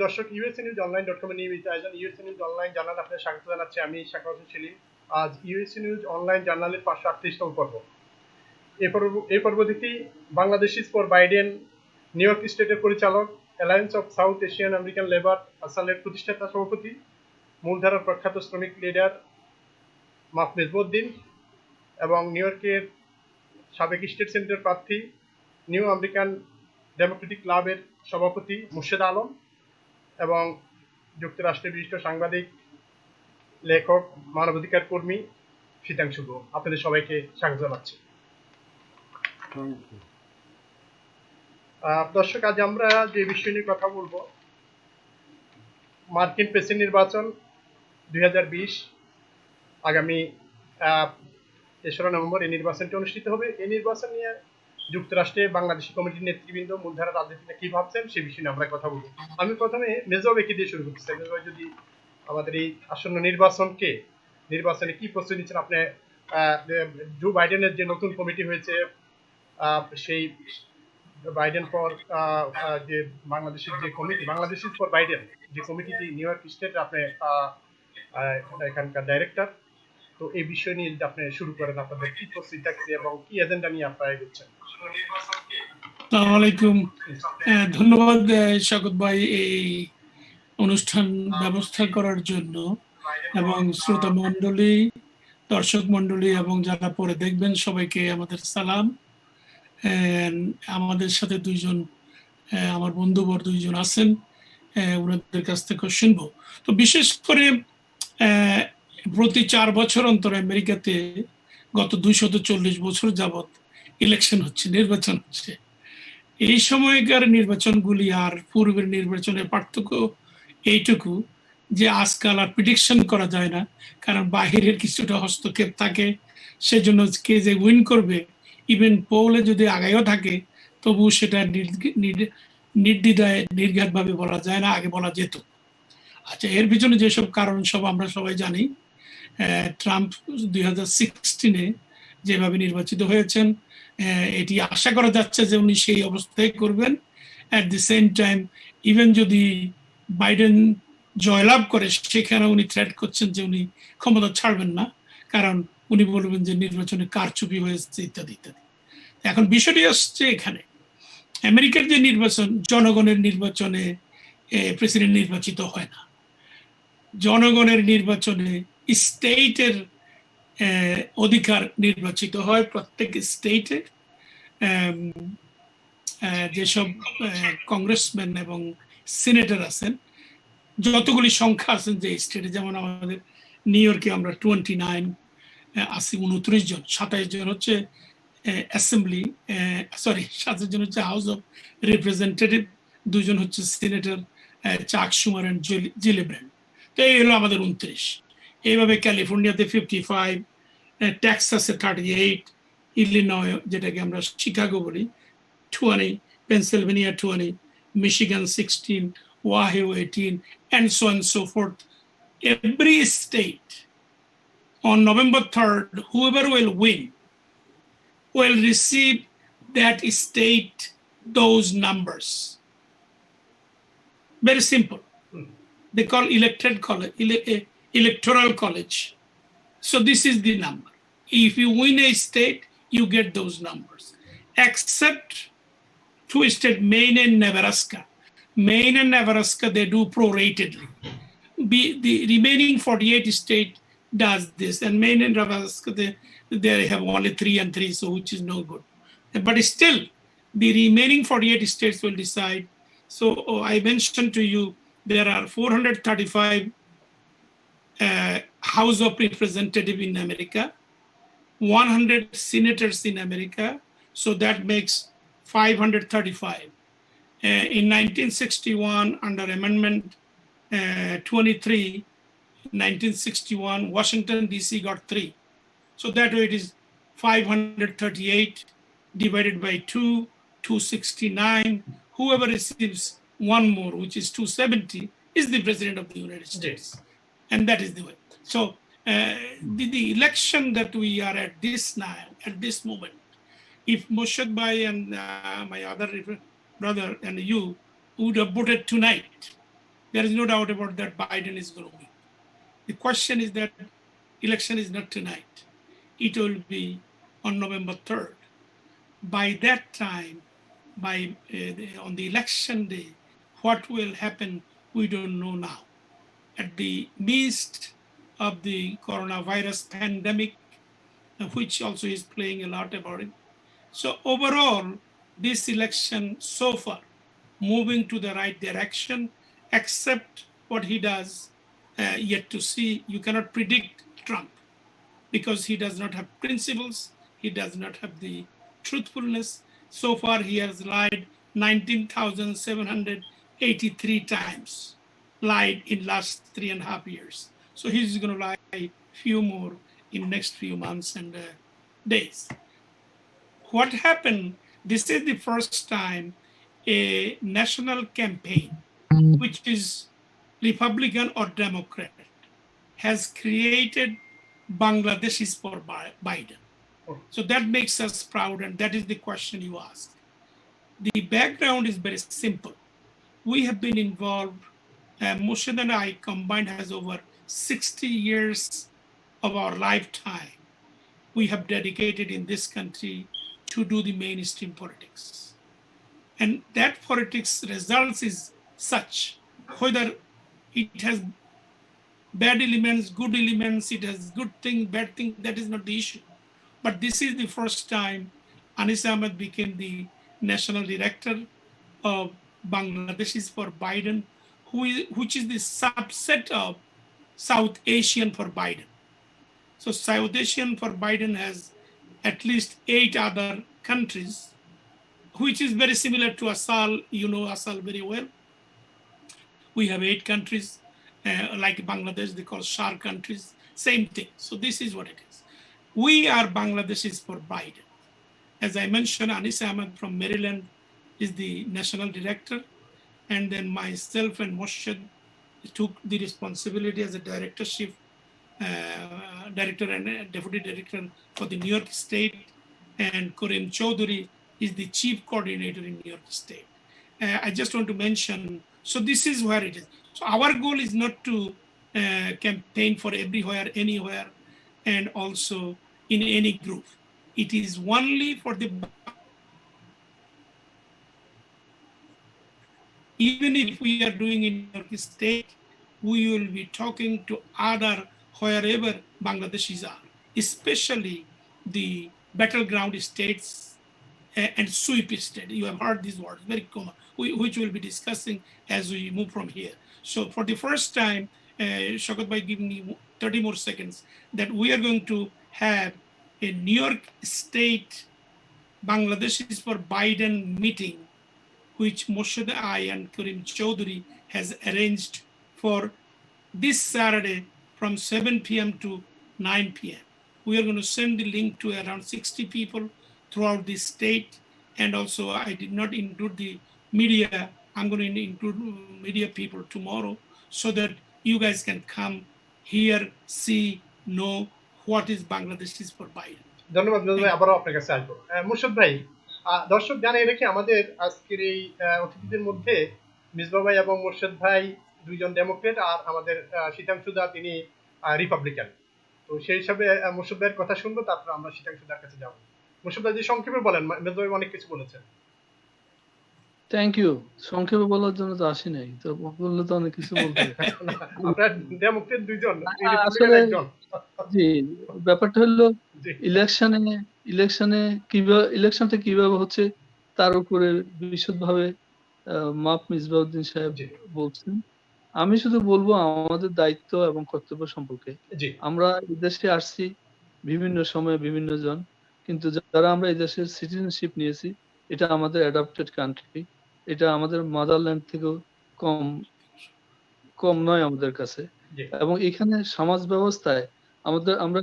দর্শক USA news অনলাইন.com এর নিয়মিত আয়োজন ইউএসএ নিউজ অনলাইন জার্নাল আপনাদের স্বাগত জানাচ্ছি। আমি শাখাওয়াত হোসেন সেলিম। আজ ইউএসএ নিউজ অনলাইন জার্নালের 538তম পর্ব। এই পর্ব থেকেই Bangladesh is for Biden New York স্টেটের পরিচালক, alliance of South Asian American labour আসালের প্রতিষ্ঠাতা সভাপতি, মূলধারার প্রখ্যাত শ্রমিক লিডার মাহফুজ উদ্দিন এবং নিউ ইয়র্কের সাবেক স্টেট সেনেটর প্রার্থী, নিউ আমেরিকান ডেমোক্রেটিক ক্লাবের সভাপতি মুর্শেদ আলম এবং যুক্তরাষ্ট্রের বিশিষ্ট সাংবাদিক, লেখক, মানবাধিকার কর্মী শীতাংশু গুহ। আপনাদের সবাইকে স্বাগত জানাচ্ছি। দর্শক, আজ আমরা যে বিষয় নিয়ে কথা বলবো, মার্কিন প্রেসিডেন্ট নির্বাচন 2020 আগামী 3রা নভেম্বর এই নির্বাচনটি অনুষ্ঠিত হবে। এই নির্বাচন নিয়ে যুক্তরাষ্ট্রে বাংলাদেশি কমিটির নেতৃবৃন্দ, মূলধারা রাজনীতিটা কি ভাবছেন সে বিষয়ে নিয়ে আমরা কথা বলবো। আমি প্রথমে মেজবাইকে দিয়ে শুরু করতে চাই। মেজবাই, যদি আমাদের এই আসন্ন নির্বাচনে কি প্রস্তুতি নিচ্ছেন আপনি? জো বাইডেনের যে নতুন কমিটি হয়েছে, সেই বাইডেন ফর যে বাংলাদেশের যে committee, Bangladesh is for Biden যে কমিটিটি নিউ ইয়র্ক স্টেট, আপনি এখানকার ডাইরেক্টর, তো এই বিষয় নিয়ে যদি আপনি শুরু করেন, আপনাদের কি প্রস্তুতি থাকছে এবং কি এজেন্ডা নিয়ে আপনারা এগোচ্ছেন? আসসালামু আলাইকুম। ধন্যবাদ শাকুত ভাই এই অনুষ্ঠান ব্যবস্থা করার জন্য, এবং শ্রোতা মণ্ডলী, দর্শক মণ্ডলী এবং যারা পরে দেখবেন সবাইকে আমাদের সালাম। আমাদের সাথে আমার বন্ধুবর দুইজন আছেন, ওনাদের কাছ থেকে শুনবো। তো বিশেষ করে প্রতি 4 বছর অন্তর আমেরিকাতে গত 240 বছর যাবৎ ইলেকশন হচ্ছে, নির্বাচন হচ্ছে। এই সময়কার নির্বাচনগুলি আর পূর্বের নির্বাচনের পার্থক্য এইটুকু যে আজকাল আর প্রেডিকশন করা যায় না, কারণ বাহিরের কিছুটা হস্তক্ষেপ থাকে। সেজন্য কে যে উইন করবে, ইভেন পোলে যদি আগায়ও থাকে, তবু সেটা নির্দ্বিধায় নির্ঘাতভাবে বলা যায় না, আগে বলা যেত। আচ্ছা, এর পিছনে যেসব কারণ সব আমরা সবাই জানি। ট্রাম্প 2016-এ যেভাবে নির্বাচিত হয়েছেন, এটি আশা করা যাচ্ছে যে উনি সেই অবস্থায় করবেন। At the same time, even যদি বাইডেন জয়লাভ করে, সেখানে উনি থ্রেট করছেন যে উনি ক্ষমতা ছাড়বেন না, কারণ উনি বলবেন যে নির্বাচনে কারচুপি হয়েছে ইত্যাদি ইত্যাদি। এখন বিষয়টি আসছে এখানে, আমেরিকার যে নির্বাচন, জনগণের নির্বাচনে প্রেসিডেন্ট নির্বাচিত হয় না। জনগণের নির্বাচনে স্টেটের অধিকার নির্বাচিত হয়। প্রত্যেক স্টেটে যেসব কংগ্রেসম্যান এবং সিনেটর আছেন, যতগুলি সংখ্যা আছেন যে স্টেটে, যেমন আমাদের নিউ ইয়র্কে আমরা 29 আছি, 29 জন, 27 জন হচ্ছে অ্যাসেম্বলি, 27 জন হচ্ছে হাউস অফ রিপ্রেজেন্টেটিভ, 2 জন হচ্ছে সিনেটর, চাক শুমার এন্ড জিলিব্রান্ড। তো এই হলো আমাদের 29। এইভাবে ক্যালিফোর্নিয়াতে 55, টেক্সাসে 38, ইলিনয়, যেটাকে আমরা শিকাগো বলি, 20, Pennsylvania 20, Michigan 16, ওয়াহিও 18, and so on and so forth. Every state on November 3rd, whoever will win will receive that state those numbers. Very simple. They call electoral college. So this is the number. If you win a state, you get those numbers. Except 2 states, Maine and Nebraska. Maine and Nebraska, they do proratedly. The remaining 48 state does this, and Maine and Nebraska, they have only 3 and 3, so which is no good. But still, the remaining 48 states will decide. So I mentioned to you, there are 435 House of Representatives in America, 100 senators in America, so that makes 535. In 1961, under Amendment 23, 1961, Washington, D.C. got 3. So that way it is 538 divided by 2, 269. Whoever receives one more, which is 270, is the President of the United States. And that is the way. So the election that we are at this moment, if Murshid Bhai and my other brother and you would have voted tonight, There is no doubt about that Biden is going to win. The question is that election is not tonight. It will be on November 3rd. By that time, on the election day, what will happen, we don't know now. At the midst of the coronavirus pandemic, which also is playing a lot about it. So overall, this election so far moving to the right direction, except what he does, yet to see. You cannot predict Trump because he does not have principles. He does not have the truthfulness. So far, he has lied 19,783 times, lied in last 3.5 years. So he's going to lie few more in next few months and days. What happened, this is the first time a national campaign, which is Republican or Democrat, has created Bangladeshis for Biden. So that makes us proud, and that is the question you asked. The background is very simple. We have been involved, Murshid and I combined has over 60 years of our lifetime we have dedicated in this country to do the mainstream politics. And that politics results is such, whether it has bad elements, good elements, it has good thing, bad thing, that is not the issue. But this is the first time Anis Ahmed became the national director of Bangladeshis for Biden, which is the subset of South Asian for Biden. So South Asian for Biden has at least 8 other countries, which is very similar to ASAL. You know ASAL very well. We have 8 countries, like Bangladesh, they call SHAR countries, same thing. So this is what it is. We are Bangladeshis for Biden. As I mentioned, Anis Ahmed from Maryland is the national director. And then myself and Murshid took the responsibility as a directorship, director and deputy director for the New York State. And Karim Chaudhary is the chief coordinator in New York State. I just want to mention, so this is where it is. So our goal is not to campaign for everywhere, anywhere, and also in any group. It is only for the, even if we are doing in New York State, we will be talking to other wherever Bangladeshis are, especially the battleground states and sweep state. You have heard these words, very common, which we'll be discussing as we move from here. So for the first time, Shaukat Bhai, give me 30 more seconds, that we are going to have a New York State Bangladeshis for Biden meeting, which Murshid I and Karim Chaudhary has arranged for this Saturday from 7 p.m. to 9 p.m. We are going to send the link to around 60 people throughout the state. And also I did not include the media. I'm going to include media people tomorrow so that you guys can come here, see, know what is Bangladeshis for Biden. ধন্যবাদ মিজাজ ভাই, আবারও আপনার কাছে আসবো। মুর্শিদ ভাই, দর্শক জানিয়ে রেখে আমাদের আজকের এই অতিথিদের মধ্যে মিসবাহ ভাই এবং মুর্শিদ ভাই দুইজন ডেমোক্রেট, আর আমাদের শীতাংশু দা তিনি রিপাবলিকান। তো সেই হিসাবে মুর্শিদ ভাইয়ের কথা শুনবো, তারপর আমরা শীতাংশু দার কাছে যাবো। মুর্শিদ ভাই, যে সংক্ষেপে বলেন, মিসবাহ ভাই অনেক কিছু বলেছেন। Thank you. সংক্ষেপে বলার জন্য তো আসি নাই, তো বললে তো অনেক কিছু বলতে। আপনারা ডেমোক্রেট দুইজন, আসলে জি, ব্যাপারটা হলো ইলেকশনে কিভাবে ইলেকশনটা কিভাবে হচ্ছে তার উপরে বিশদভাবে মাপ মিসবাউদ্দিন সাহেব বলছেন। আমি শুধু বলবো আমাদের দায়িত্ব এবং কর্তব্য সম্পর্কে। আমরা এই দেশে আসছি বিভিন্ন সময়ে বিভিন্ন জন, কিন্তু যারা আমরা এই দেশের সিটিজেনশিপ নিয়েছি, এটা আমাদের অ্যাডাপ্টেড কান্ট্রি, এটা আমাদের মাদারল্যান্ড থেকেও কম নয় আমাদের কাছে। এবং এখানে সমাজ ব্যবস্থায় আমরা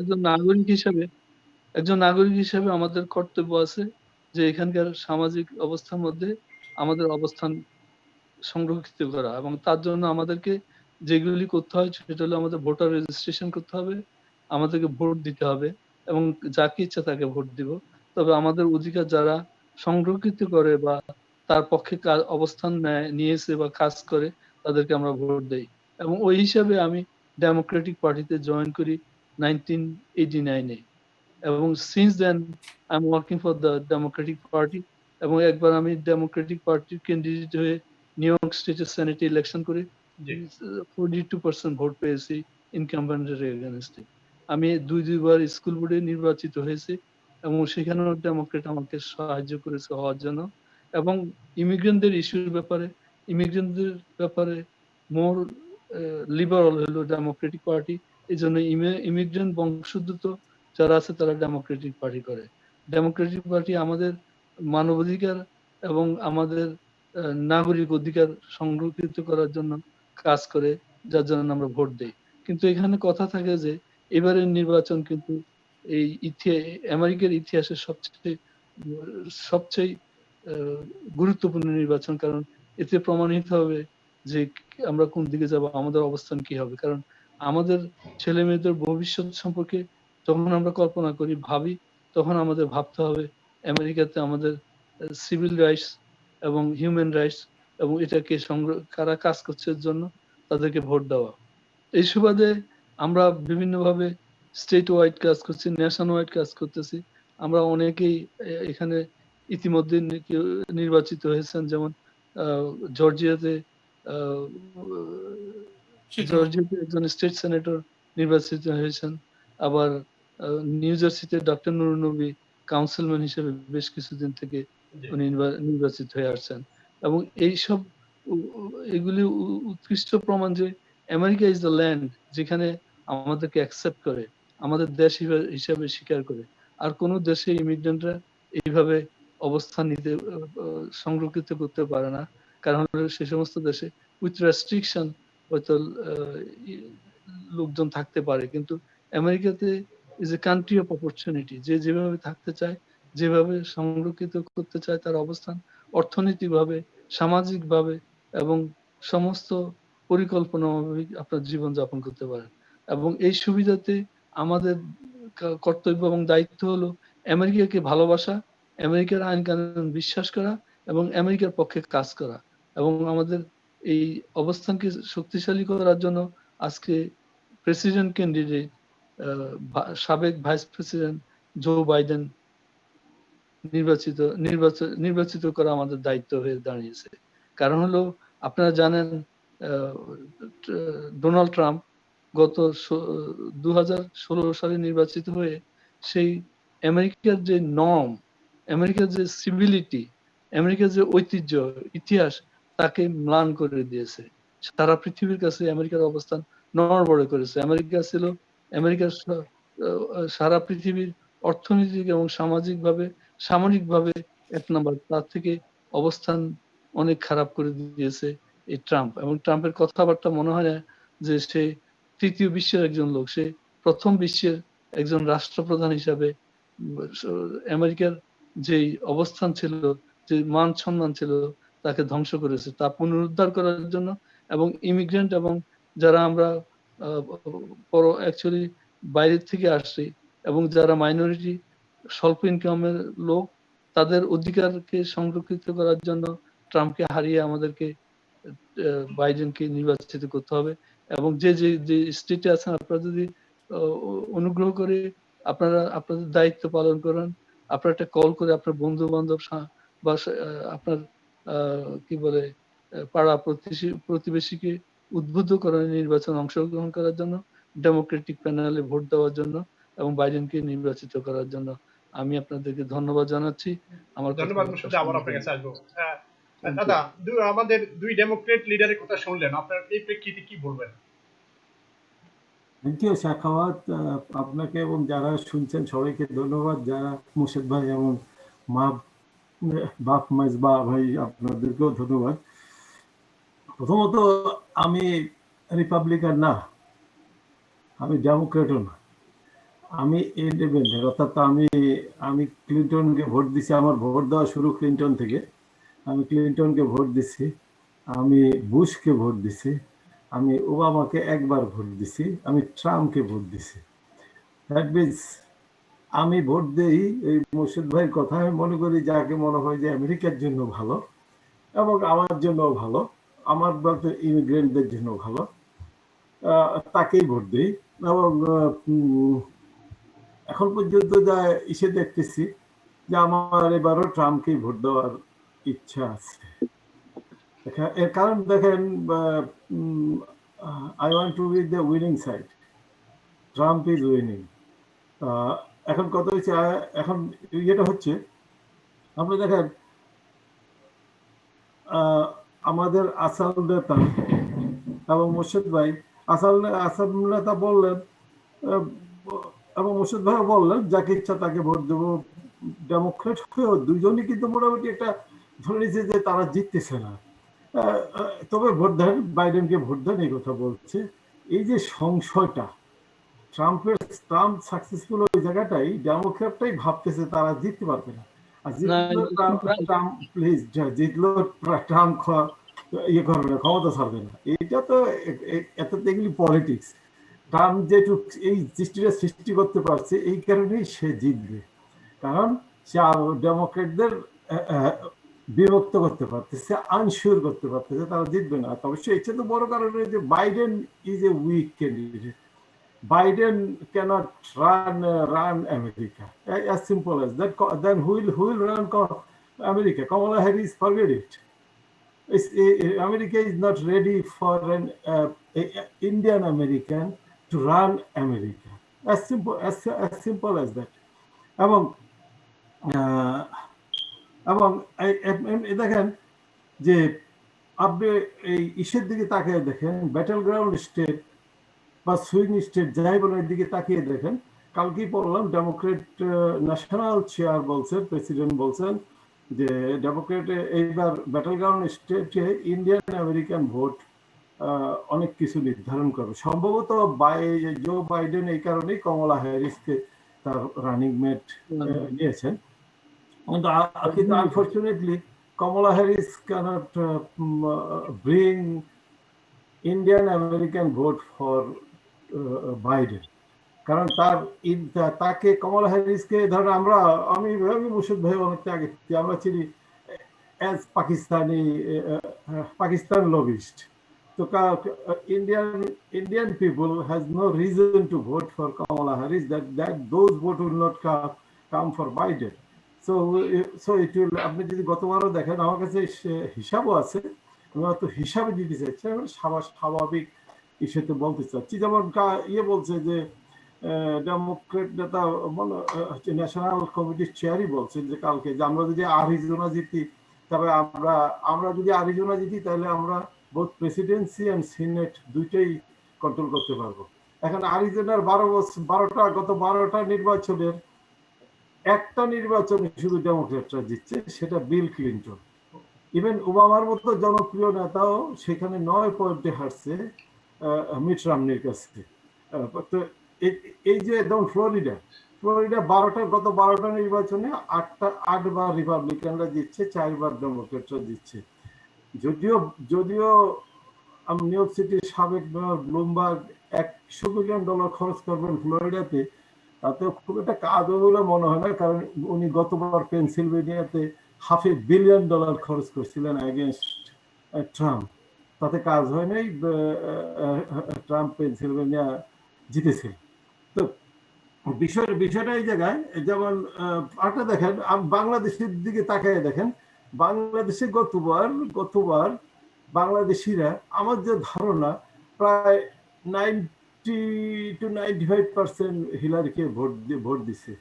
একজন নাগরিক হিসেবে আমাদের কর্তব্য আছে যে এখানকার সামাজিক অবস্থার মধ্যে আমাদের অবস্থান সংরক্ষিত করা, এবং তার জন্য আমাদেরকে যেগুলি করতে হয় সেটা হলো আমাদের ভোটার রেজিস্ট্রেশন করতে হবে, আমাদেরকে ভোট দিতে হবে এবং যাকে ইচ্ছা তাকে ভোট দিব। তবে আমাদের অধিকার যারা সংরক্ষিত করে বা তার পক্ষে অবস্থান নিয়েছে বা কাজ করে তাদেরকে আমরা ভোট দেই। এবং ওই হিসাবে আমি ডেমোক্রেটিক পার্টিতে জয়েন করি 1989-এ। এবং since then I am working for the Democratic Party. এবং একবার আমি ডেমোক্রেটিক পার্টির ক্যান্ডিডেট হয়ে নিউ ইয়র্ক স্টেটের সেনেটে ইলেকশন করে 42% ভোট পেয়েছি ইনকামবেন্টের এগেনস্টে। আমি দুইবার স্কুল বোর্ডে নির্বাচিত হয়েছি এবং সেখানেও ডেমোক্রেট আমাকে সাহায্য করেছে হওয়ার জন্য। এবং ইমিগ্রেন্টদের ইস্যুর ব্যাপারে, ইমিগ্রেন্টদের ব্যাপারে মোর লিবারাল হলো ডেমোক্রেটিক পার্টি। এই জন্য ইমিগ্রেন্ট বংশোদ্ভূত যারা আছে তারা ডেমোক্রেটিক পার্টি করে। ডেমোক্রেটিক পার্টি আমাদের মানবাধিকার এবং আমাদের নাগরিক অধিকার সংরক্ষিত করার জন্য কাজ করে, যার জন্য আমরা ভোট দেই। কিন্তু এখানে কথা থাকে যে এবারের নির্বাচন কিন্তু এই আমেরিকার ইতিহাসের সবচেয়ে গুরুত্বপূর্ণ নির্বাচন। কারণ এতে প্রমাণিত হবে যে আমরা কোন দিকে যাব, আমাদের অবস্থান কি হবে। কারণ আমাদের ছেলে মেয়েদের ভবিষ্যৎ সম্পর্কে যখন আমরা কল্পনা করি, ভাবি, তখন আমাদের ভাবতে হবে আমেরিকাতে আমাদের সিভিল রাইটস এবং হিউম্যান রাইটস এবং এটাকে কারা কাজ করছে এর জন্য তাদেরকে ভোট দেওয়া। এই সুবাদে আমরা বিভিন্নভাবে স্টেট ওয়াইড কাজ করছি, ন্যাশন ওয়াইড কাজ করতেছি। আমরা অনেকেই এখানে ইতিমধ্যে নির্বাচিত হয়েছেন, যেমন জর্জিয়াতে একজন স্টেট সেনেটর নির্বাচিত হয়েছেন। আবার নিউ জার্সিতে ডক্টর নুরুন নবী কাউন্সিলম্যান হিসেবে বেশ কিছুদিন থেকে উনি নির্বাচিত হয়ে আসছেন। এবং এইসব এগুলি উৎকৃষ্ট প্রমাণ যে আমেরিকা ইজ দ্য ল্যান্ড যেখানে আমাদেরকে অ্যাকসেপ্ট করে, আমাদের দেশ হিসাবে স্বীকার করে। আর কোনো দেশে ইমিগ্রেন্টরা এইভাবে অবস্থান নিতে সংরক্ষিত করতে পারে না। কারণ সে সমস্ত দেশে উইথ রেস্ট্রিকশন হয়তো লোকজন থাকতে পারে, কিন্তু আমেরিকাতে is a country of opportunity. যে যেভাবে থাকতে চায়, যেভাবে সংরক্ষিত করতে চায় তার অবস্থান অর্থনৈতিকভাবে, সামাজিকভাবে এবং সমস্ত পরিকল্পনা আপনার জীবন যাপন করতে পারেন। এবং এই সুবিধাতে আমাদের কর্তব্য এবং দায়িত্ব হলো আমেরিকাকে ভালোবাসা, আমেরিকার আইন কানুন বিশ্বাস করা এবং আমেরিকার পক্ষে কাজ করা। এবং আমাদের এই অবস্থানকে শক্তিশালী করার জন্য আজকে প্রেসিডেন্ট ক্যান্ডিডেট সাবেক ভাইস প্রেসিডেন্ট জো বাইডেন নির্বাচিত করা আমাদের দায়িত্ব হয়ে দাঁড়িয়েছে। কারণ হলো আপনারা জানেন ডোনাল্ড ট্রাম্প গত 2016 সালে নির্বাচিত হয়ে সেই আমেরিকার যে নর্ম, আমেরিকার যে সিভিলিটি, আমেরিকার যে ঐতিহ্য, ইতিহাস তাকে ম্লান করে দিয়েছে। সারা পৃথিবীর কাছে আমেরিকার অবস্থান নড়বড়ে করেছে। আমেরিকা ছিল আমেরিকার সারা পৃথিবীর অর্থনৈতিক এবং সামরিকভাবে এক নম্বর, তার থেকে অবস্থান অনেক খারাপ করে দিয়েছে এই ট্রাম্প। এবং ট্রাম্পের কথাবার্তা মনে হয় না যে সে তৃতীয় বিশ্বের একজন লোক। সে প্রথম বিশ্বের একজন রাষ্ট্রপ্রধান হিসাবে আমেরিকার যেই অবস্থান ছিল, যে মান সম্মান ছিল, তাকে ধ্বংস করেছে। তা পুনরুদ্ধার করার জন্য এবং ইমিগ্রেন্ট এবং যারা আমরা অ্যাকচুয়ালি বাইরের থেকে আসছি এবং যারা মাইনরিটি, স্বল্প ইনকামের লোক, তাদের অধিকারকে সংরক্ষিত করার জন্য ট্রাম্পকে হারিয়ে আমাদেরকে বাইডেনকে নির্বাচিত করতে হবে। এবং যে স্টেটে আছেন আপনারা যদি অনুগ্রহ করে আপনারা আপনাদের দায়িত্ব পালন করেন, আপনারা একটা কল করে আপনার বন্ধু বান্ধব বা আপনার কি বলে পাড়া প্রতিবেশীকে উদ্বুদ্ধ করেন নির্বাচনে অংশগ্রহণ করার জন্য, ডেমোক্রেটিক প্যানেলে ভোট দেওয়ার জন্য এবং বাইডেনকে নির্বাচিত করার জন্য। আমি আপনাদেরকে ধন্যবাদ জানাচ্ছি। আমার ধন্যবাদ। আবার আপনার কাছে আসবো। দাদা, আমাদের দুই ডেমোক্রেট লিডারের কথা শুনলেন, আপনার এই প্রেক্ষিতে কি বলবেন? থ্যাংক ইউ সাখাওয়াত, আপনাকে এবং যারা শুনছেন সবাইকে ধন্যবাদ। যারা মুর্শেদ ভাই এবং বাপ মেজবা ভাই, আপনাদেরকেও ধন্যবাদ। প্রথমত আমি রিপাবলিকান না, আমি ডেমোক্রেটও না, আমি ইন্ডিপেন্ডেন্ট। অর্থাৎ আমি ক্লিন্টনকে ভোট দিছি। আমার ভোট দেওয়া শুরু ক্লিন্টন থেকে। আমি ক্লিন্টনকে ভোট দিছি, আমি বুশকে ভোট দিছি, আমি ওবামাকে একবার ভোট দিছি, আমি ট্রাম্পকে ভোট দিছি। দ্যাট মিনস আমি ভোট দেই এই মুর্শেদ ভাইয়ের কথা আমি মনে করি যাকে মনে হয় যে আমেরিকার জন্য ভালো এবং আমার জন্য ভালো, আমার বলতে ইমিগ্রেন্টদের জন্য ভালো, তাকেই ভোট দিই। এবং এখন পর্যন্ত যা ইসে দেখতেছি যে আমার এবারও ট্রাম্পকেই ভোট দেওয়ার ইচ্ছা আছে। এর কারণ দেখেন, I want to B the winning side, Trump is winning. এখন কথা হচ্ছে, এখন ইয়েটা হচ্ছে, আপনি দেখেন আমাদের আসাল নেতা এবং মোর্শেদ ভাই, আসাল নেতা বললেন এবং মোর্শেদ ভাই বললেন যাকে ইচ্ছা তাকে ভোট দেবো। ডেমোক্রেট হয়েও দুজনই কিন্তু মোটামুটি একটা ধরে নিয়েছে যে তারা জিততেছে না, তবে ভোট দেন, বাইডেনকে ভোট দেন, এই কথা বলছে। এই যে সংশয়টা, ট্রাম্প সাকসেসফুল ওই জায়গাটাই ডেমোক্রেটটাই ভাবতেছে তারা জিততে পারবে না। আর জিতলো ট্রাম্প ইয়ে করবে না, ক্ষমতা ছাড়বে না। এইটা তো এততে এগুলি পলিটিক্স। ট্রাম্প যেটুক এই দৃষ্টিটা সৃষ্টি করতে পারছে এই কারণেই সে জিতবে, কারণ সে ডেমোক্রেটদের বিভক্ত করতে পারতেছে, আনশিওর করতে পারতেছে, তারা জিতবে না। তবে এর চেয়ে তো বড় কারণ যে Biden is a weak candidate. Biden cannot run America. As simple as that. Then who will run America? Kamala Harris, forget it. America is not ready for an Indian American to run America. As simple as that. এবং দেখেন যে আপনি এই ইসের দিকে তাকিয়ে দেখেন, battle ground state বা সুইং স্টেট যাই বলে এর দিকে তাকিয়ে দেখেন। কালকেই পড়লাম ডেমোক্রেট ন্যাশনাল চেয়ার বলছেন, প্রেসিডেন্ট বলছেন যে ডেমোক্রেট এইবার ব্যাটেল গ্রাউন্ড স্টেটে ইন্ডিয়ান আমেরিকান ভোট অনেক কিছু নির্ধারণ করবে। সম্ভবত জো বাইডেন এই কারণেই কমলা হ্যারিসকে তার রানিং মেট নিয়েছেন। কিন্তু unfortunately Kamala Harris cannot bring Indian American vote for Biden, কারণ তাকে কমলা হ্যারিসকে ধর আমি মুর্শিদ ভাই অনেকটা আগে আমরা চিনি অ্যাজ পাকিস্তান লবিস্ট। তো Indian people has no reason to vote for Kamala Harris, that those vote will not come for Biden. So it will, আপনি যদি গতবারও দেখেন, আমার কাছে হিসাবও আছে, আমি অত হিসাবে দিতে চাইছি, স্বাভাবিক ইস্যুতে বলতে চাচ্ছি। যেমন বলছে যে ডেমোক্রেট নেতা ন্যাশনাল কমিটির চেয়ারই বলছে যে কালকে যে আমরা যদি আরিজোনা জিতি, তবে আমরা যদি আরিজোনা জিতি তাহলে আমরা বোথ প্রেসিডেন্সি অ্যান্ড সিনেট দুইটাই কন্ট্রোল করতে পারবো। এখন আরিজোনার গত 12টা নির্বাচনের একটা নির্বাচনে শুধু ডেমোক্রেটরা জিতছে, সেটা বিল ক্লিন্টন। ইভেন ওবামার মতো জনপ্রিয় নেতাও সেখানে 9 পয়েন্টে হারছে মিট রমনির কাছে। তো এই যে যেমন ফ্লোরিডা গত 12টা নির্বাচনে 8বার রিপাবলিকানরা জিতছে, 4বার ডেমোক্রেটরা জিতছে। যদিও নিউ ইয়র্ক সিটির সাবেক মেয়র ব্লুমবার্গ $100 মিলিয়ন খরচ করবেন ফ্লোরিডাতে, তাতেও খুব একটা কাজ বলে মনে হয় না, কারণ উনি গতবার পেনসিলভেনিয়াতে $500 বিলিয়ন খরচ করছিলেন এগেনস্ট ট্রাম্প, তাতে কাজ হয় নাই, ট্রাম্প পেনসিলভেনিয়া জিতেছিল। তো বিষয়টা এই জায়গায়, যেমন একটা দেখেন বাংলাদেশের দিকে তাকায় দেখেন, বাংলাদেশে গতবার বাংলাদেশিরা, আমার যে ধারণা, প্রায় 90 to 95% হিলারিকে ভোট দিছে।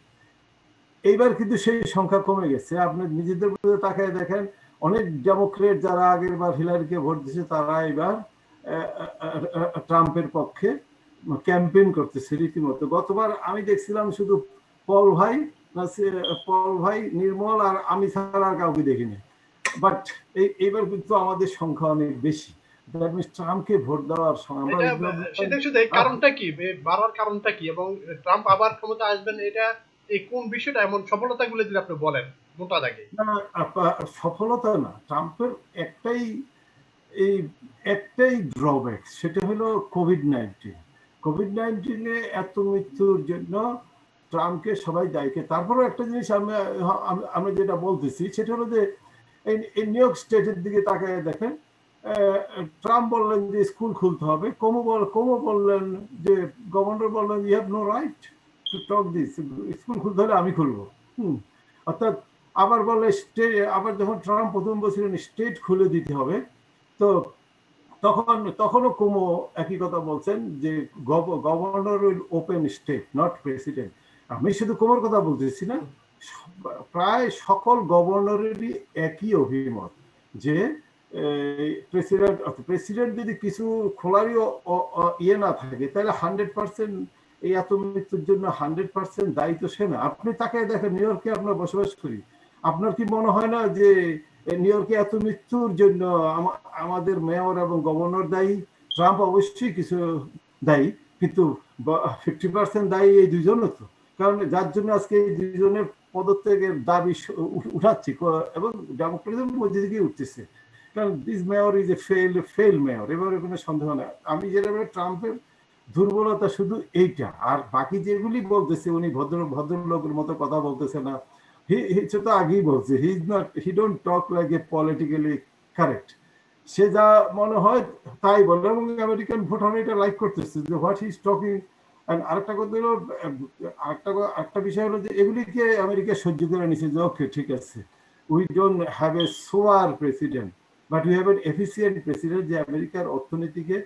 এইবার কিন্তু সেই সংখ্যা কমে গেছে। আপনি নিজেদের মধ্যে তাকায় দেখেন, অনেক ডেমোক্রেট যারা আগের বার হিলারিকে ভোট দিছে তারা এবার ট্রাম্পের পক্ষে ক্যাম্পেইন করতেছে রীতিমতো। গতবার আমি দেখছিলাম শুধু পল ভাই, নির্মল আর আমি ছাড়া আর কাউকে দেখিনি। বাট এইবার কিন্তু আমাদের সংখ্যা অনেক বেশি। ট্রাম্পকে ভোট দেওয়ার কারণটা কি, বাড়ার কারণটা কি, এবং ট্রাম্প আবার ক্ষমতা আসবেন, এটা এই কোন বিষয়টা এমন সফলতাগুলো যদি আপনি বলেন মোটা দাগে। সফলতা না, ট্রাম্পের একটাই ড্রব্যাক, সেটা হলো কোভিড-19 এত মৃত্যুর জন্য ট্রাম্পকে সবাই দায়ী। তারপরেও একটা জিনিস আমরা যেটা বলতেছি সেটা হলো যে এই নিউ ইয়র্ক স্টেটের দিকে তাকায় দেখেন, ট্রাম্প বললেন যে স্কুল খুলতে হবে, কোমো বললেন যে গভর্নর বললেন you have no right to talk this, school খুলতে হলে আমি খুলবো। অর্থাৎ আবার বলে আবার যখন ট্রাম্প প্রথম বলছিলেন স্টেট খুলে দিতে হবে, তো তখনও কোমো একই কথা বলছেন যে governor will open state not president. আমি শুধু কোমোর কথা বলতেছি না, প্রায় সকল গভর্নরেরই একই অভিমত যে প্রেসিডেন্ট যদি কিছু খোলারই ইয়ে না থাকে তাহলে 100% এই এত মৃত্যুর জন্য 100% দায়ী তো সে না। আপনি তাকে দেখেন, নিউ ইয়র্কে আমরা বসবাস করি, আপনার কি মনে হয় না যে নিউ ইয়র্কে এত মৃত্যুর জন্য আমাদের মেয়র এবং গভর্নর দায়ী? ট্রাম্প অবশ্যই কিছু দায়ী, কিন্তু 50% দায়ী এই দুজনও তো। কারণ যার জন্য আজকে এই দুজনের পদত্যাগের দাবি উঠাচ্ছি এবং ডেমোক্রেটের মধ্যে দিকে উঠতেছে, কারণ this mayor is a fail mayor, এবারে কোনো সন্দেহ না। আমি যেটা ট্রাম্পের দুর্বলতা শুধু এইটা, আর বাকি যেগুলি বলতেছে উনি ভদ্রলোকের মতো কথা বলতেছে না, তো আগেই বলছে he don't talk like a politically correct, সে যা মনে হয় তাই বলে, এবং আমেরিকান ভোটার এটা লাইক করতেছে যে হোয়াট হি ইজ টকিং। আরেকটা কথা হলো, আরেকটা বিষয় হলো যে এগুলিকে আমেরিকা সহ্য করে নিছে যে ওকে ঠিক আছে, উই ডোন্ট হ্যাভ এ সোয়ার president but we have an efficient president যে আমেরিকার অর্থনীতিকে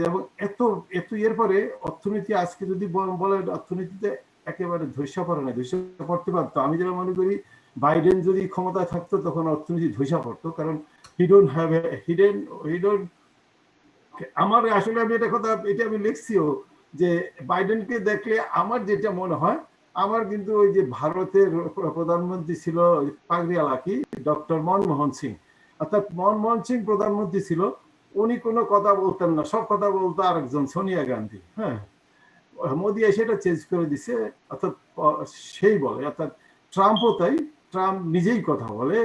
এবং এত এর পরে অর্থনীতি আজকে যদি বলেন অর্থনীতিতে একেবারে ধৈর্য পড়ে না, ধৈর্য পড়তে পারতো। আমি যেটা মনে করি বাইডেন যদি ক্ষমতায় থাকতো তখন অর্থনীতি ধৈর্য পড়তো, কারণ হি ডোন্ট হ্যাভ এ আমার আসলে আমি এটা কথা এটা আমি লিখছিও যে বাইডেনকে দেখলে আমার যেটা মনে হয়, আমার কিন্তু ওই যে ভারতের প্রধানমন্ত্রী ছিল পাগড়িওয়ালা কি ডক্টর মনমোহন সিং, অর্থাৎ মনমোহন সিং প্রধানমন্ত্রী ছিল, উনি কোনো কথা বলতেন না, সব কথা বলতো আরেকজন সোনিয়া গান্ধী। হ্যাঁ, মোদি সেটা চেঞ্জ করে দিছে, অর্থাৎ সেই বলে, অর্থাৎ ট্রাম্পও তাই, ট্রাম্প নিজেই কথা বলে,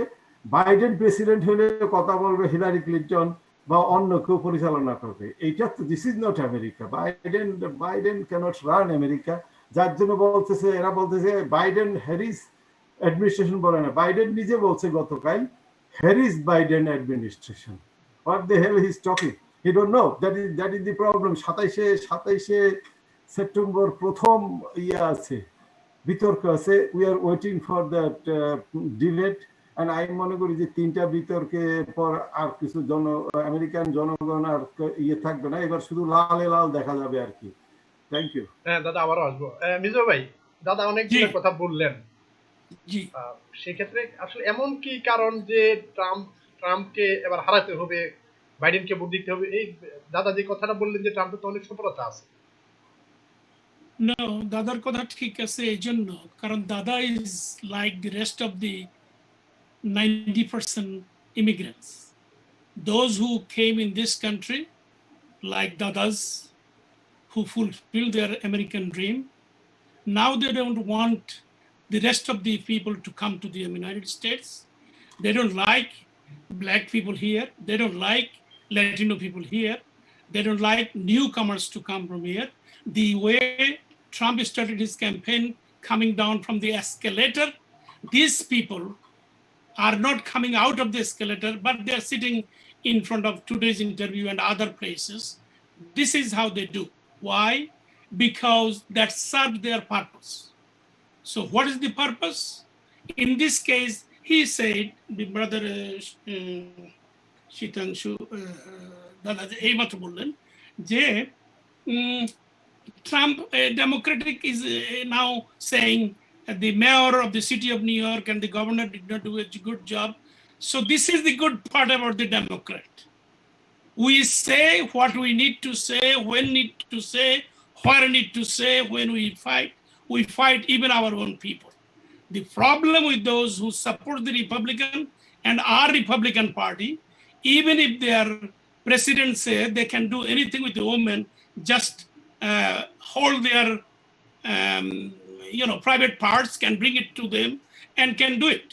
বাইডেন প্রেসিডেন্ট হলে কথা বলবে হিলারি ক্লিন্টন বা অন্য কেউ পরিচালনা করবে। এইটা তো this is not America. Biden cannot run America, যার জন্য বলতেছে এরা বলতেছে বাইডেন হ্যারিস অ্যাডমিনিস্ট্রেশন বলে না, বাইডেন নিজে বলছে গতকাল Harris Biden administration. What the hell he is talking, he don't know, that is the problem. 27শে সেপ্টেম্বর প্রথম ইয়ে আছে, বিতর্ক আছে, we are waiting for that debate. And আমি মনে করি যে 3টা বিতর্কে পর আর কিছু আমেরিকান জনগণ আর ইয়ে থাকবে না, এবার শুধু লালে লাল দেখা যাবে আর কি। Thank you. হ্যাঁ দাদা, আবারও আসবো। মিজো ভাই, দাদা অনেক কথা বললেন, সেক্ষেত্রে আসলে এমন কি কারণ যে ট্রাম্পকে এবার হারাতে হবে, বাইডেনকে ভোট দিতে হবে? এই দাদা যে কথাটা বললেন যে ট্রাম্পের তো অনেক সফলতা আছে। No, দাদার কথা ঠিক আছে এই জন্য, কারণ দাদা is like the rest of the 90% immigrants. Those who came in this country, like dadas, who fulfilled their American dream, now they don't want the rest of the people to come to the United States. They don't like black people here. They don't like Latino people here. They don't like newcomers to come from here. The way Trump started his campaign coming down from the escalator, these people are not coming out of the escalator, but they're sitting in front of today's interview and other places. This is how they do. Why? Because that served their purpose. So what is the purpose? In this case, he said, the brother Shitanshu Dada এইমাত্র বললেন যে Trump Democratic is now saying the mayor of the city of New York and the governor did not do a good job. So this is the good part about the Democrat. We say what we need to say, when need to say, where need to say. When we fight even our own people. The problem with those who support the Republican and our Republican Party, even if their president say they can do anything with the women, just hold their private parts, can bring it to them and can do it.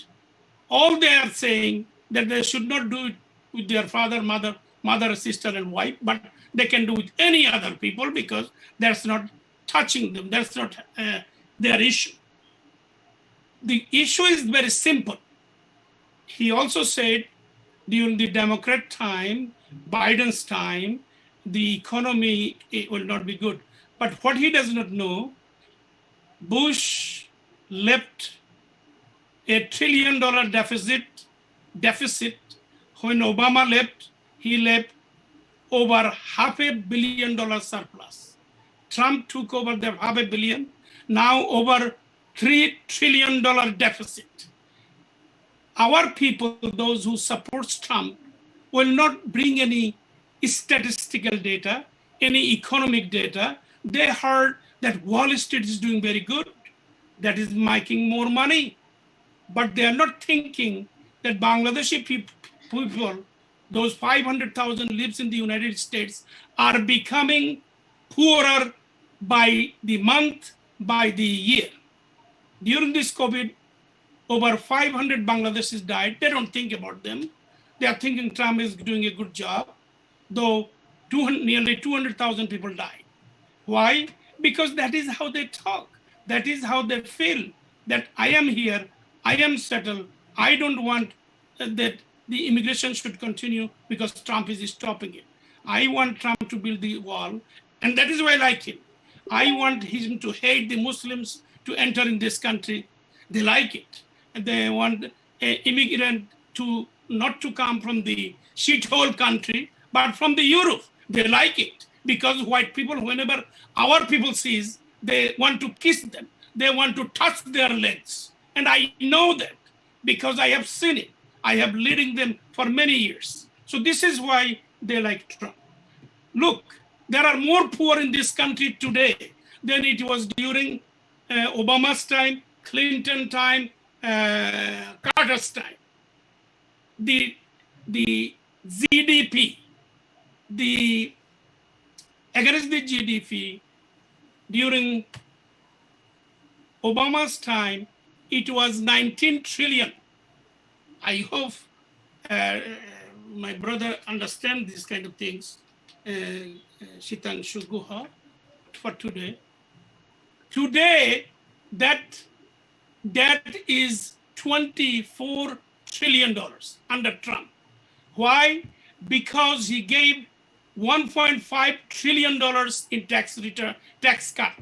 All they are saying that they should not do it with their father, mother, sister, and wife, but they can do with any other people because that's not touching them. That's not their issue. The issue is very simple. He also said during the Democrat time, Biden's time, the economy it will not be good. But what he does not know, Bush left $1 trillion deficit. When Obama left, he left over $500 million surplus. Trump took over the $500 million, now over $3 trillion deficit. Our people, those who support Trump, will not bring any statistical data, any economic data. They heard that Wall Street is doing very good, that is making more money, but they are not thinking that Bangladeshi people, those 500,000 lives in the United States, are becoming poorer by the month, by the year. During this COVID, over 500 Bangladeshis died. They don't think about them. They are thinking Trump is doing a good job, though nearly 200,000 people died. Why? Because that is how they talk. That is how they feel, that I am here, I am settled. I don't want that the immigration should continue because Trump is stopping it. I want Trump to build the wall, and that is why I like him. I want him to hate the Muslims to enter in this country. They like it. And they want an immigrant to not to come from the shithole country, but from the Europe. They like it because white people, whenever our people sees, they want to kiss them. They want to touch their legs. And I know that because I have seen it. I have leading them for many years. So this is why they like Trump. Look, there are more poor in this country today than it was during Obama's time, Clinton time, Carter's time. The GDP, against the GDP during Obama's time, it was 19 trillion. I hope my brother understands these kind of things, Shitan Shuguha, for today. Today, that is $24 trillion under Trump. Why? Because he gave $1.5 trillion in tax cut.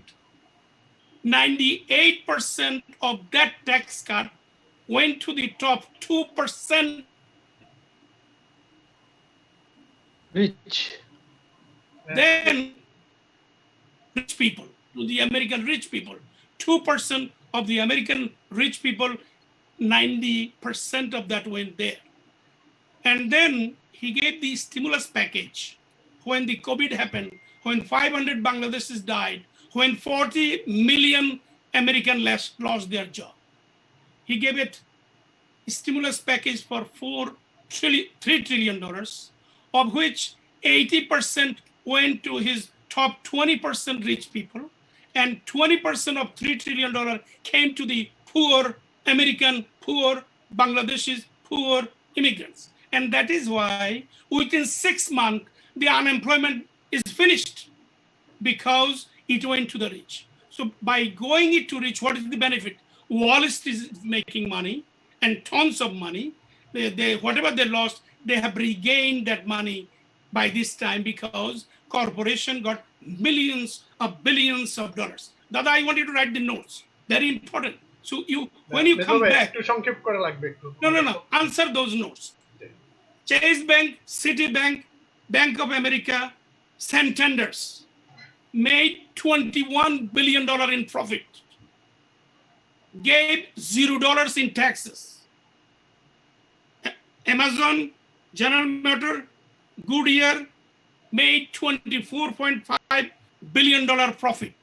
98% of that tax cut went to the top 2% rich. Then rich people, to the American rich people. 2% of the American rich people, 90% of that went there. And then he gave the stimulus package when the COVID happened, when 500 Bangladeshis died, when 40 million Americans lost their job. He gave it a stimulus package for $3 trillion, of which 80% went to his top 20% rich people, and 20% of $3 trillion came to the poor American, poor Bangladeshis, poor immigrants. And that is why within 6 months, the unemployment is finished because it went to the rich. So by going it to rich, what is the benefit? Wall Street is making money and tons of money. Whatever they lost, they have regained that money by this time because corporation got millions of billions of dollars. Dada, I want you to write the notes. Very important. So when you come back, no, answer those notes. Chase Bank, Citibank, Bank of America, Santander's made $21 billion in profit, gave $0 in taxes. Amazon, General Motors, Goodyear made $24.5 billion profit,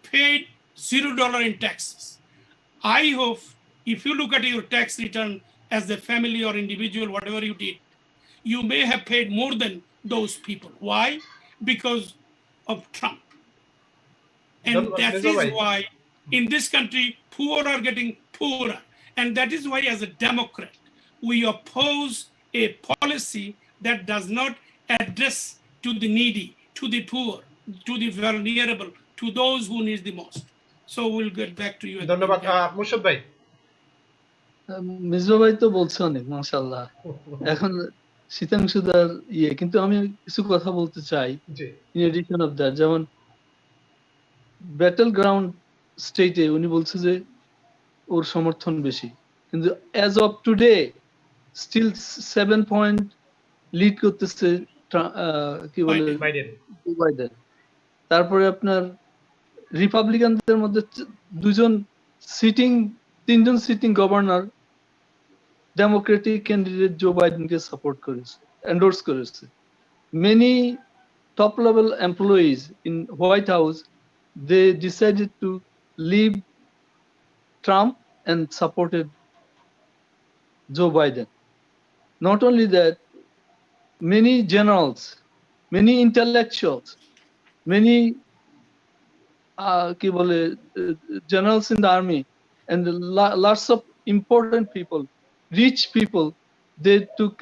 paid $0 in taxes. I hope if you look at your tax return as a family or individual, whatever you did, you may have paid more than those people. Why? Because of Trump. And that is why in this country, poor are getting poorer. And that is why as a Democrat, we oppose a policy that does not address to the needy, to the poor, to the vulnerable, to those who need the most. So we'll get back to you. ধন্যবাদ মুর্শদ ভাই। মিজবা ভাই তো বলছে অনেক, মাশাআল্লাহ। এখন শীতাংশুদার কিন্তু আমি কিছু কথা বলতে চাই। জি ইন এডিশন অফ দ্যাট, যেমন ব্যাটল গ্রাউন্ড স্টেটে উনি বলছে যে ওর সমর্থন বেশি, কিন্তু as of today still 7 point lead করতেছে কি বলে বাইডেন। বাইডেন। তারপরে আপনার রিপাবলিকানদের মধ্যে তিনজন সিটিং গভর্নর ডেমোক্রেটিক ক্যান্ডিডেট জো বাইডেনকে সাপোর্ট করেছে, এন্ডোর্স করেছে। Many top level employees in White House, they decided to leave Trump and supported Joe Biden. Not only that, many generals, many intellectuals, many generals in the army, and lots of important people, rich people, they took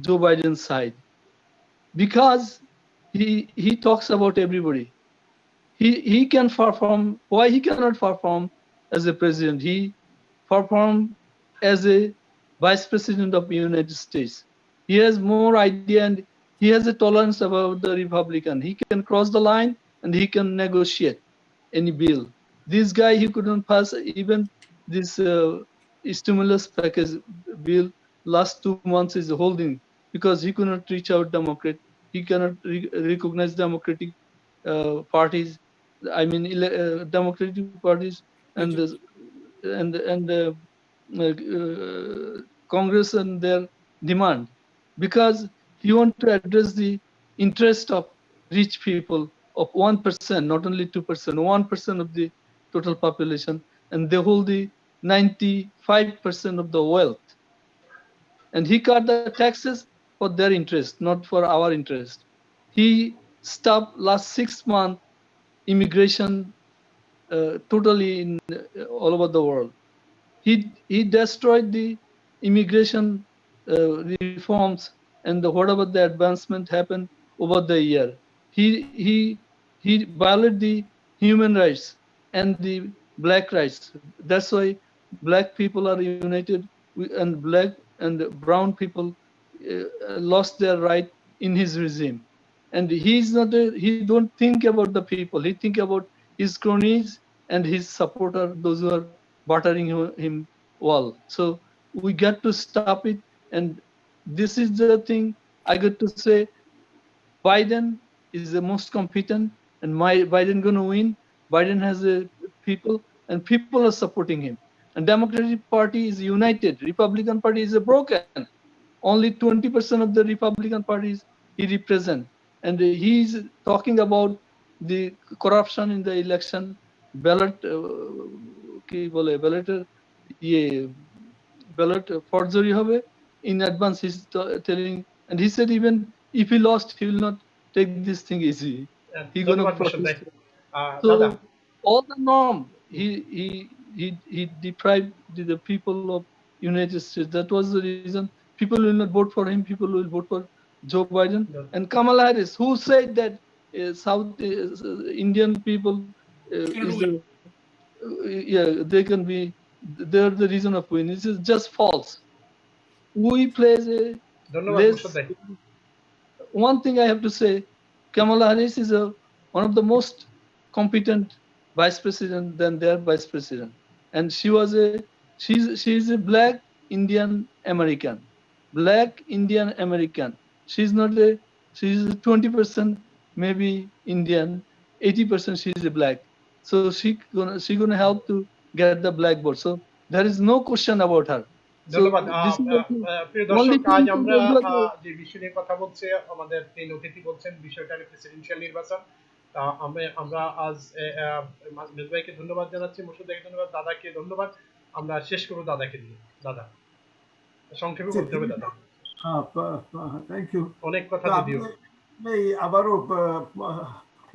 Joe Biden's side because he talks about everybody. He can perform. Why he cannot perform as a president? He performed as a vice president of the United States. He has more idea and he has a tolerance about the Republican. He can cross the line and he can negotiate any bill. This guy, he couldn't pass even this stimulus package bill. Last 2 months is holding because he could not reach out Democrat. He cannot recognize democratic parties. I mean, democratic parties and the Congress and their demand, because he want to address the interest of rich people of 1%, not only 2%, 1% of the total population, and they hold the 95% of the wealth. And he cut the taxes for their interest, not for our interest. He stopped last 6 months immigration totally in all over the world. He destroyed the immigration reforms and whatever the advancement happened over the year. He violated the human rights and the black rights. That's why black people are united and black and brown people lost their right in his regime. And he don't think about the people. He think about his cronies and his supporter, those who are buttering him well. So we got to stop it. And this is the thing I got to say. Biden is the most competent, and Biden gonna win. Biden has the people, and people are supporting him. And Democratic Party is united. Republican Party is broken. Only 20% of the Republican parties he represents. And he's talking about the corruption in the election, ballot ballot forgery হবে in advance. He's telling, and he said even if he lost, he will not take this thing easy. He gonna protest. So all the norm, he deprived the people of United States. That was the reason people will not vote for him. People will vote for Joe Biden and Kamala Harris, who said that South Indian people is the they can be, they're the reason of win. This is just false. We plays a less. One thing I have to say, Kamala Harris is one of the most competent vice president than their vice president, and she's a black Indian American, black Indian American. She's 20% maybe Indian, 80% she's a black. So she gonna help to get the black vote. So there is no question about her. ধন্যবাদ। প্রিয় দর্শক, আজ আমরা যে বিষয় নিয়ে কথা বলছি, আমাদের তিন অতিথি বলছেন বিষয়টা প্রেসিডেন্সিয়াল নির্বাচন। আমরা আজ মেজবাইকে ধন্যবাদ জানাচ্ছি, মোর্শেদ ভাইকে ধন্যবাদ, দাদাকে ধন্যবাদ। আমরা শেষ করব দাদাকে দিয়ে। দাদা সংক্ষেপে বলতে হবে। দাদা থ্যাংক ইউ। অনেক কথা যদিও আবারও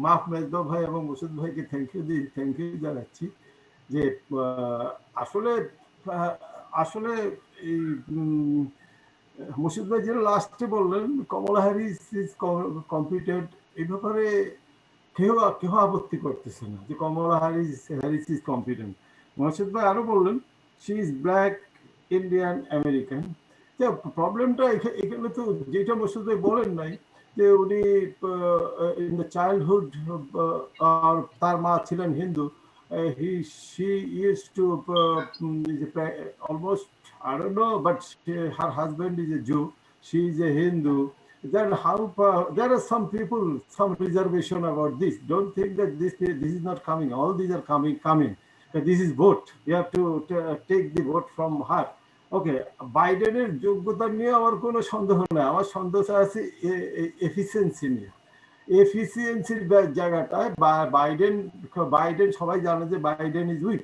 মাফ মেজবা ভাই এবং মোর্শেদ ভাইকে থ্যাংক ইউ জানাচ্ছি যে আসলে এই মোর্শেদ ভাই যেটা লাস্টে বললেন কমলা হ্যারিস ইজ কম্পিটেন্ট, এই ব্যাপারে কেউ আপত্তি করতেছে না যে কমলা হ্যারিস ইজ কম্পিটেন্ট। মোর্শেদ ভাই আরো বললেন she is black, Indian American. তো প্রবলেমটা এখানে তো যেটা মসুদ ভাই বলেন নাই যে উনি ইন দ্য চাইল্ডহুড তার মা ছিলেন Hindu, she used to almost, I don't know, but her husband is a Jew, she is a Hindu. Then how there are some people, some reservation about this. Don't think that this is not coming. All these are coming. This is vote. You have to take the vote from her. ওকে, বাইডেনের যোগ্যতা নিয়ে আমার কোনো সন্দেহ নেই, আমার সন্দেহ আছে এফিসিয়েন্সি নিয়ে। এফিসিয়েন্সির জায়গাটায় বাইডেন সবাই জানে যে Biden is weak.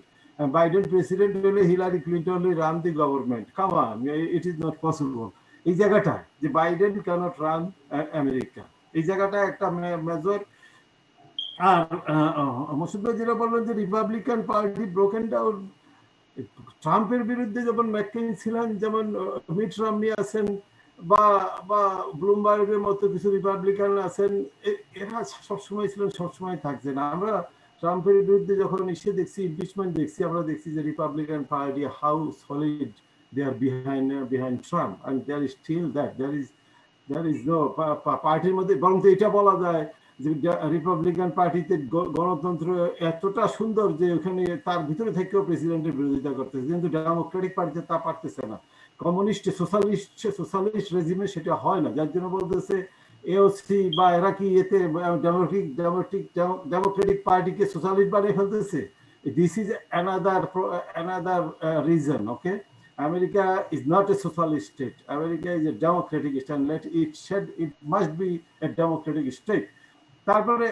Biden president হলে Hillary Clinton run the government, come on, it is not possible. এই জায়গাটায় যে বাইডেন ক্যানট রান আমেরিকা, এই জায়গাটায় একটা মেজর। আর মসুদ ভাই যেটা বললেন যে রিপাবলিকান পার্টি ব্রোকেন ডাউন, ট্রাম্পের বিরুদ্ধে যেমন ম্যাককেইন ছিলেন, যেমন মিট রমনি আছেন, বা ব্লুমবার্গের মতো কিছু রিপাবলিকান আছেন, এরা সবসময় ছিলেন, সবসময় থাকছেন। আমরা ট্রাম্পের বিরুদ্ধে যখন এসে দেখছি, ইমপিচমেন্ট দেখছি, আমরা দেখছি যে Republican Party how solid they are behind Trump, and there is still that there is no পার্টির মধ্যে। বরং তো এটা বলা যায় যে রিপাবলিকান পার্টিতে গণতন্ত্র এতটা সুন্দর যে ওখানে তার ভিতরে থেকেও প্রেসিডেন্টের বিরোধিতা করতেছে, কিন্তু ডেমোক্রেটিক পার্টিতে তা পারতেছে না। কমিউনিস্ট সোশ্যালিস্ট রেজিমে সেটা হয় না, যার জন্য বলতেছে এওসি বা এরা কি এতে ডেমোক্রেটিক পার্টিকে সোশ্যালিস্ট বানিয়ে ফেলতেছে। This is another reason. Okay, America is not a socialist state. America is a democratic state, and it must be a democratic state. তারপরে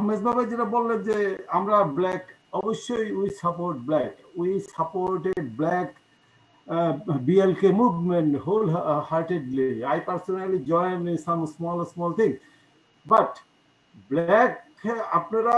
মেজবাবা যেটা বললেন যে আমরা ব্ল্যাক, অবশ্যই we support black, we supported black BLK movement wholeheartedly. I personally joined in some small thing, but black আপনারা